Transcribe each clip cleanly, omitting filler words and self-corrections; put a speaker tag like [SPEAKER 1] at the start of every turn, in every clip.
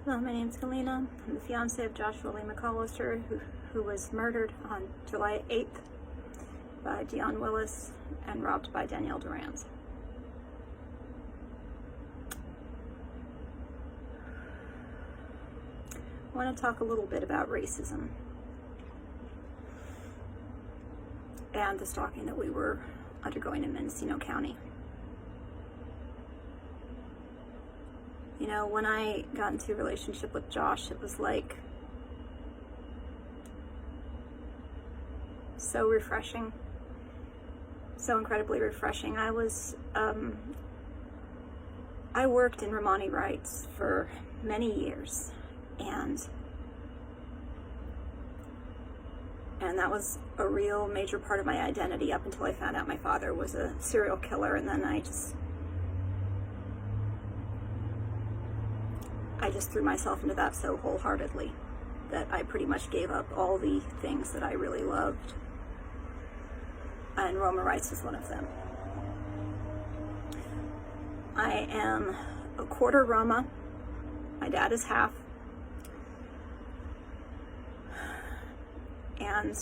[SPEAKER 1] Hello, my name's Galena. I'm the fiance of Joshua Lee McCollister, who was murdered on July 8th by Deunn Willis and robbed by Danielle Durand. I want to talk a little bit about racism and the stalking that we were undergoing in Mendocino County. You know, when I got into a relationship with Josh, it was like so refreshing, so incredibly refreshing. I worked in Romani rights for many years, and that was a real major part of my identity up until I found out my father was a serial killer, and then I just threw myself into that so wholeheartedly that I pretty much gave up all the things that I really loved. And Roma rights was one of them. I am a quarter Roma. My dad is half. And,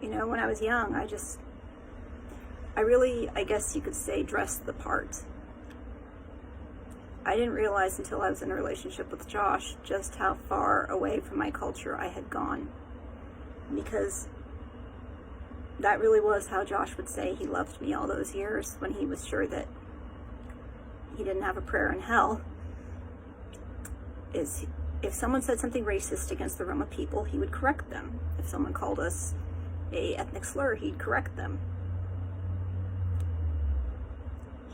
[SPEAKER 1] you know, when I was young, I really, I guess you could say, dressed the part. I didn't realize until I was in a relationship with Josh just how far away from my culture I had gone, because that really was how Josh would say he loved me all those years, when he was sure that he didn't have a prayer in hell. Is if someone said something racist against the Roma people, he would correct them. If someone called us a ethnic slur, he'd correct them.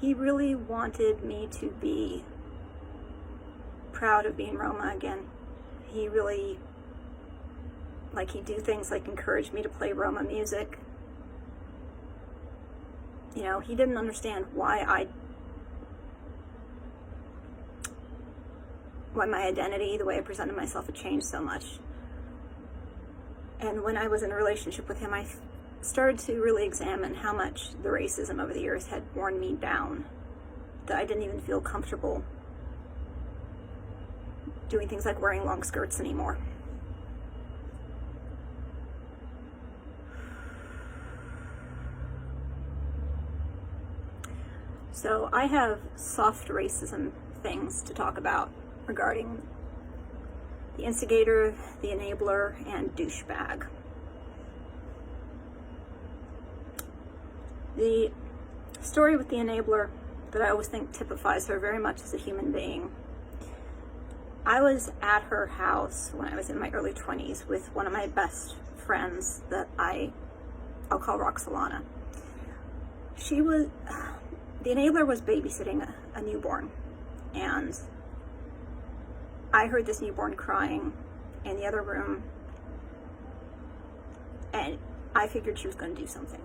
[SPEAKER 1] He really wanted me to be proud of being Roma again. He really, he'd do things like encourage me to play Roma music. You know, he didn't understand why my identity, the way I presented myself, had changed so much. And when I was in a relationship with him, I started to really examine how much the racism over the years had worn me down, that I didn't even feel comfortable doing things like wearing long skirts anymore. So I have soft racism things to talk about regarding the instigator, the enabler, and douchebag. The story with the enabler that I always think typifies her very much as a human being. I was at her house when I was in my early 20s with one of my best friends that I'll call Roxalana. The enabler was babysitting a newborn, and I heard this newborn crying in the other room, and I figured she was going to do something.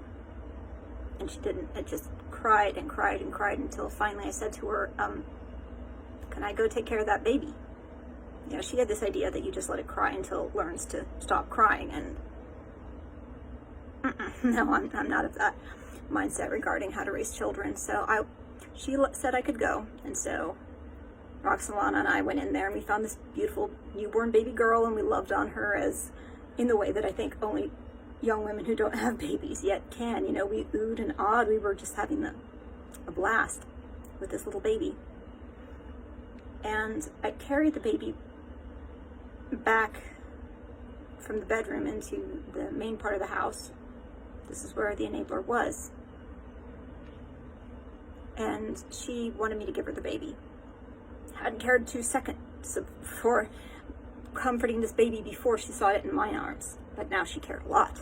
[SPEAKER 1] And she didn't. It just cried and cried and cried until finally I said to her, can I go take care of that baby? You know, she had this idea that you just let it cry until it learns to stop crying, and no, I'm not of that mindset regarding how to raise children. So she said I could go, and so Roxalana and I went in there, and we found this beautiful newborn baby girl, and we loved on her as in the way that I think only young women who don't have babies yet can. You know, we oohed and awed. We were just having a blast with this little baby. And I carried the baby back from the bedroom into the main part of the house. This is where the enabler was. And she wanted me to give her the baby. Hadn't cared 2 seconds for comforting this baby before she saw it in my arms, but now she cared a lot.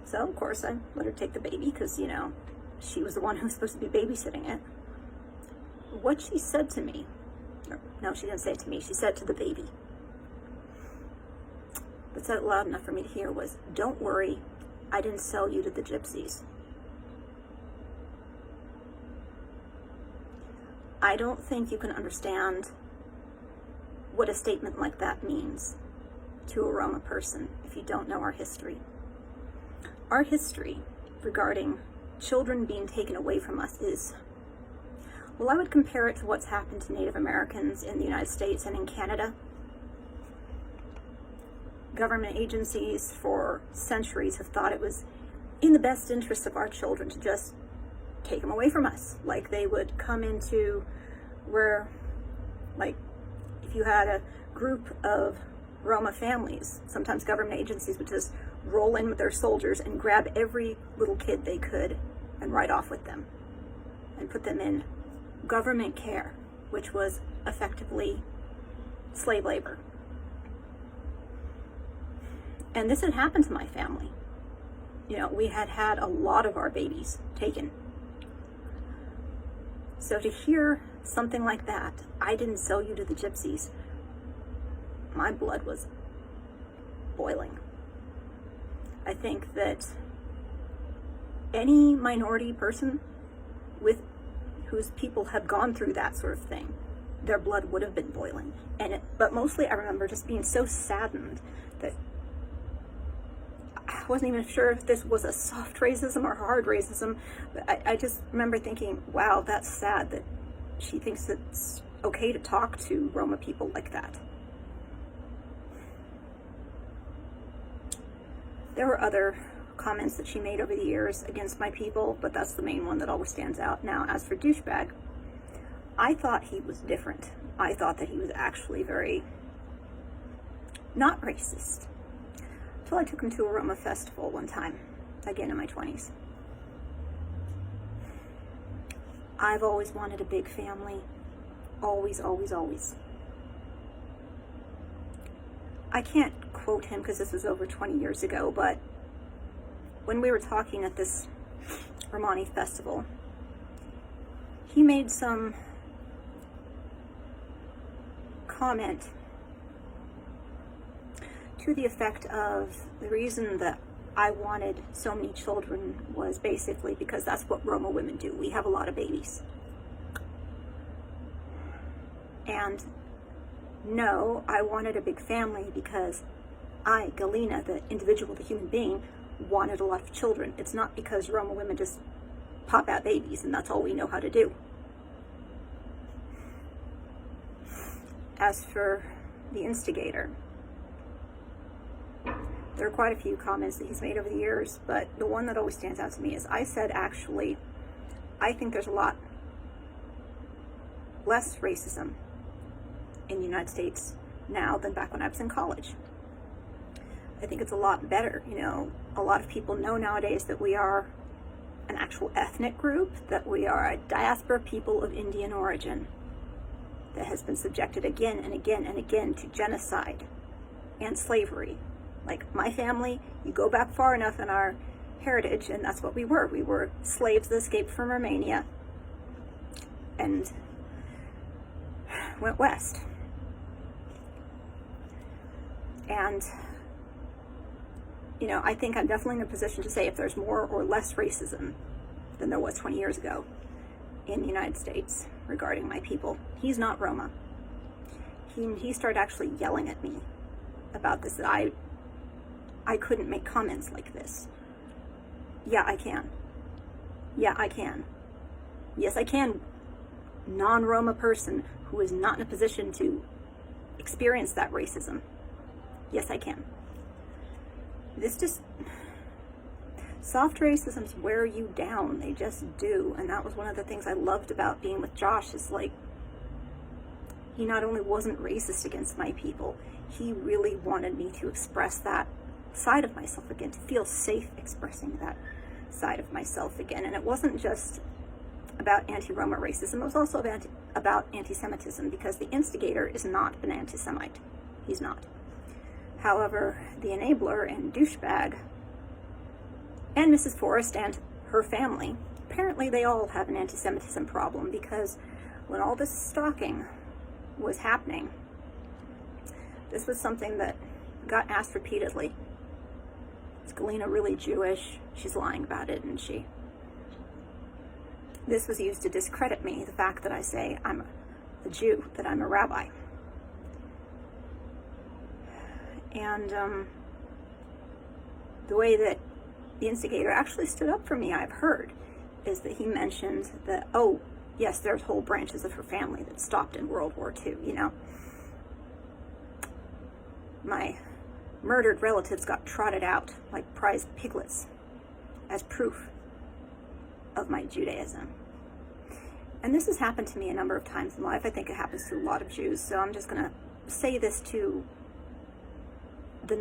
[SPEAKER 1] So of course I let her take the baby, because, you know, she was the one who was supposed to be babysitting it. What she said to me, no, she didn't say it to me, she said to the baby, but said it loud enough for me to hear, was, "Don't worry, I didn't sell you to the gypsies." I don't think you can understand what a statement like that means to a Roma person if you don't know our history. Our history regarding children being taken away from us is, well, I would compare it to what's happened to Native Americans in the United States and in Canada. government agencies for centuries have thought it was in the best interest of our children to just take them away from us. Like they would come into where, like, if you had a group of Roma families, sometimes government agencies would just roll in with their soldiers and grab every little kid they could and ride off with them and put them in government care, which was effectively slave labor. And this had happened to my family. You know, we had had a lot of our babies taken. So to hear something like that, I didn't sell you to the gypsies, my blood was boiling. I think that any minority person with whose people have gone through that sort of thing, their blood would have been boiling. But mostly I remember just being so saddened that I wasn't even sure if this was a soft racism or hard racism, but I just remember thinking, wow, that's sad that she thinks it's okay to talk to Roma people like that. There were other comments that she made over the years against my people, but that's the main one that always stands out. Now, as for douchebag, I thought he was different. I thought that he was actually very not racist. Until I took him to a Roma festival one time, again in my 20s. I've always wanted a big family. Always, always, always. I can't quote him because this was over 20 years ago, but when we were talking at this Romani festival, he made some comment to the effect of the reason that I wanted so many children was basically because that's what Roma women do. We have a lot of babies. And no, I wanted a big family because I, Galina, the individual, the human being, wanted a lot of children. It's not because Roma women just pop out babies and that's all we know how to do. As for the instigator, there are quite a few comments that he's made over the years, but the one that always stands out to me is I said, actually, I think there's a lot less racism in the United States now than back when I was in college. I think it's a lot better. You know, a lot of people know nowadays that we are an actual ethnic group, that we are a diaspora people of Indian origin that has been subjected again and again and again to genocide and slavery. Like my family, you go back far enough in our heritage, and that's what we were. We were slaves that escaped from Romania and went west. And, you know, I think I'm definitely in a position to say if there's more or less racism than there was 20 years ago in the United States regarding my people. He's not Roma. He started actually yelling at me about this, that I couldn't make comments like this. Yeah, I can. Yeah, I can. Yes, I can. Non-Roma person who is not in a position to experience that racism. Yes, I can. This just, soft racisms wear you down. They just do. And that was one of the things I loved about being with Josh, is like, he not only wasn't racist against my people, he really wanted me to express that side of myself again, to feel safe expressing that side of myself again. And it wasn't just about anti-Roma racism, it was also about anti-Semitism, because the instigator is not an anti-Semite. He's not. However, the enabler and douchebag and Mrs. Forrest and her family, apparently they all have an anti-Semitism problem, because when all this stalking was happening, this was something that got asked repeatedly. Is Galina really Jewish? She's lying about it, isn't she? This was used to discredit me, the fact that I say I'm a Jew, that I'm a rabbi. And the way that the instigator actually stood up for me, I've heard, is that he mentioned that, oh, yes, there's whole branches of her family that stopped in World War II, you know. My murdered relatives got trotted out like prize piglets as proof of my Judaism. And this has happened to me a number of times in life. I think it happens to a lot of Jews. So I'm just going to say this to the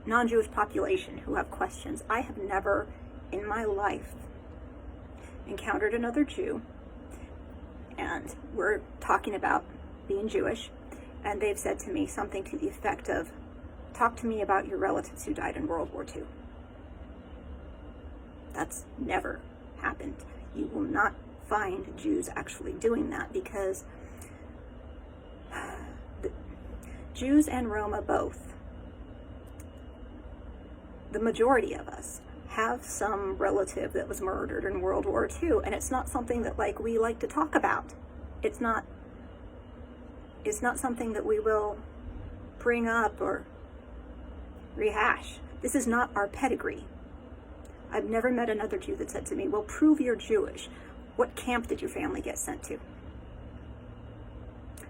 [SPEAKER 1] non-Jewish population who have questions. I have never in my life encountered another Jew, and we're talking about being Jewish, and they've said to me something to the effect of, talk to me about your relatives who died in World War II. That's never happened. You will not find Jews actually doing that, because the Jews and Roma both, the majority of us, have some relative that was murdered in World War II, and it's not something that we like to talk about. It's not something that we will bring up or rehash. This is not our pedigree. I've never met another Jew that said to me, well, prove you're Jewish. What camp did your family get sent to?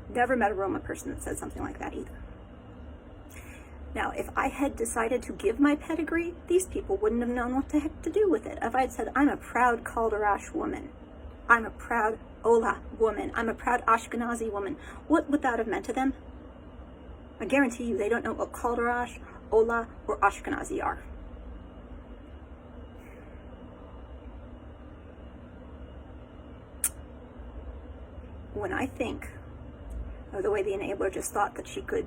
[SPEAKER 1] Never met a Roma person that said something like that either. Now, if I had decided to give my pedigree, these people wouldn't have known what the heck to do with it. If I had said, I'm a proud Kalderash woman, I'm a proud Ola woman, I'm a proud Ashkenazi woman, what would that have meant to them? I guarantee you they don't know what Kalderash, Ola, or Ashkenazi are. When I think of the way the enabler just thought that she could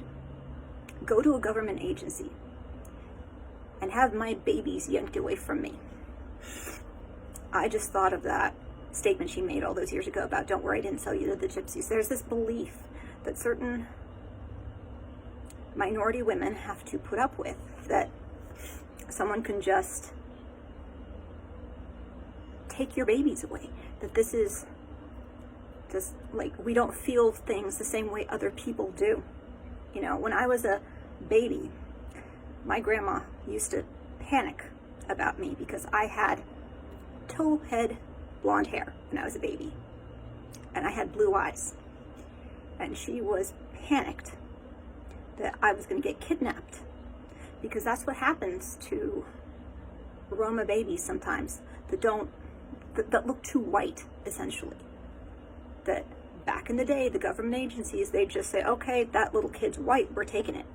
[SPEAKER 1] go to a government agency and have my babies yanked away from me, I just thought of that statement she made all those years ago about, don't worry, I didn't sell you to the gypsies. There's this belief that certain minority women have to put up with, that someone can just take your babies away, that this is just we don't feel things the same way other people do. You know, when I was a baby, my grandma used to panic about me because I had towhead blonde hair when I was a baby, and I had blue eyes, and she was panicked that I was going to get kidnapped, because that's what happens to Roma babies sometimes that look too white, essentially. That back in the day, the government agencies, they'd just say, okay, that little kid's white, we're taking it.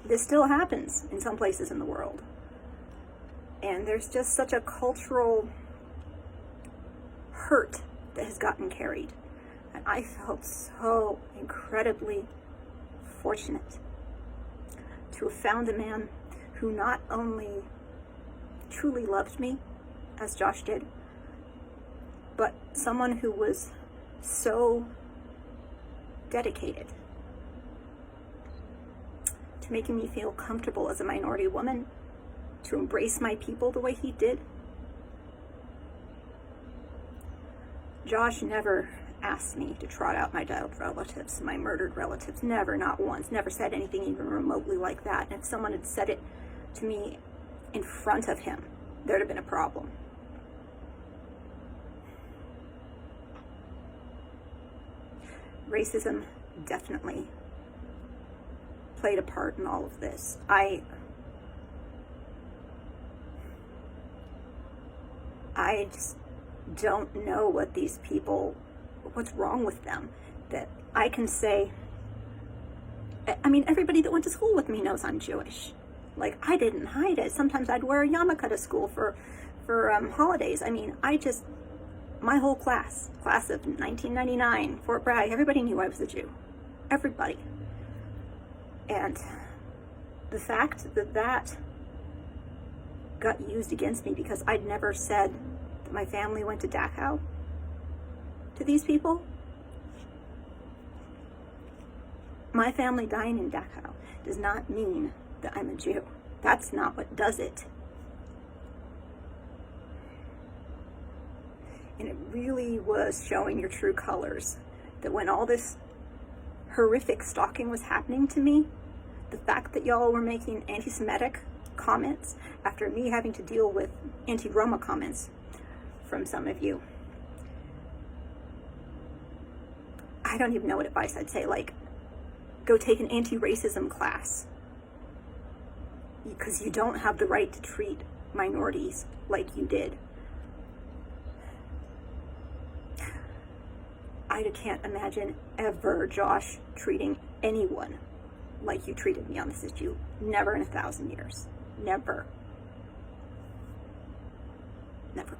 [SPEAKER 1] This still happens in some places in the world. And there's just such a cultural hurt that has gotten carried. And I felt so incredibly fortunate to have found a man who not only truly loved me, as Josh did, but someone who was so dedicated to making me feel comfortable as a minority woman, to embrace my people the way he did. Josh never asked me to trot out my died relatives, my murdered relatives. Never, not once. Never said anything even remotely like that. And if someone had said it to me in front of him, there'd have been a problem. Racism definitely played a part in all of this. I just don't know what these people, what's wrong with them, that I can say, I mean, everybody that went to school with me knows I'm Jewish. I didn't hide it. Sometimes I'd wear a yarmulke to school for holidays. I mean, my whole class of 1999, Fort Bragg, everybody knew I was a Jew. Everybody. And the fact that that got used against me because I'd never said that my family went to Dachau to these people. My family dying in Dachau does not mean that I'm a Jew. That's not what does it. And it really was showing your true colors, that when all this horrific stalking was happening to me, the fact that y'all were making anti-Semitic comments after me having to deal with anti-Roma comments from some of you. I don't even know what advice I'd say, go take an anti-racism class because you don't have the right to treat minorities like you did. I can't imagine ever, Josh, treating anyone like you treated me on this issue. Never in 1,000 years. Never. Never.